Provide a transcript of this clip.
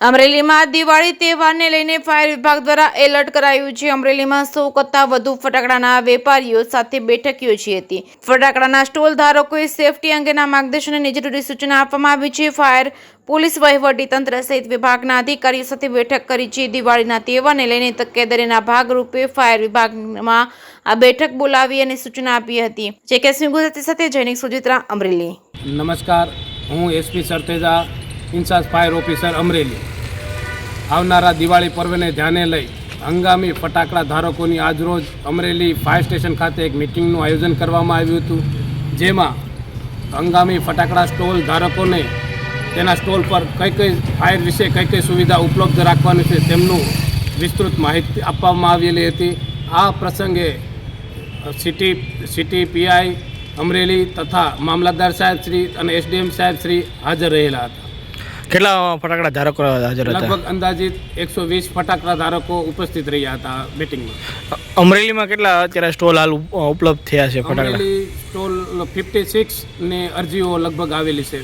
અમરેલીમાં દિવાળી તહેવારને લઈને ફાયર વિભાગ દ્વારા એલર્ટ કરાયું છે। અમરેલીમાં 100 કરતાં વધુ ફટાકડાના વેપારીઓ સાથે બેઠક યોજી હતી। ફટાકડાના સ્ટોલ ધારકોએ સેફટી અંગેના માર્ગદર્શન અને જરૂરી સૂચના આપવામાં આવી છે। ફાયર પોલીસ વહીવટી તંત્ર સહિત વિભાગના અધિકારીઓ સાથે બેઠક કરી છે। દિવાળીના તહેવારને લઈને તકેદારીના ભાગરૂપે ફાયર વિભાગમાં આ બેઠક બોલાવી અને સૂચના આપી હતી। જેકેસી ગુજરાતી સાથે જૈનિક સુજિત્રા, અમરેલી। નમસ્કાર, હું SP Sarteja, in charge fire officer Amreli. આવનારા દિવાળી પર્વને ધ્યાને લઈ હંગામી ફટાકડા ધારકોની આજરોજ અમરેલી ફાયર સ્ટેશન ખાતે એક મિટિંગનું આયોજન કરવામાં આવ્યું હતું, જેમાં હંગામી ફટાકડા સ્ટોલ ધારકોને તેના સ્ટોલ પર કઈ ફાયર વિશે કઈ સુવિધા ઉપલબ્ધ રાખવાની છે તેમનું વિસ્તૃત માહિતી આપવામાં આવેલી હતી। આ પ્રસંગે સિટી પીઆઈ અમરેલી તથા મામલતદાર સાહેબ શ્રી અને એસડીએમ સાહેબ શ્રી હાજર રહેલા હતા। કેટલા ફટાકડા ધારકો હાજર હતા? લગભગ અંદાજિત 120 ફટાકડા ધારકો ઉપસ્થિત રહ્યા હતા મિટિંગમાં। અમરેલીમાં કેટલા અત્યારે સ્ટોલ હાલ ઉપલબ્ધ થયા છે ફટાકડા? અમરેલી સ્ટોલ 56 ને અરજીઓ લગભગ આવેલી છે।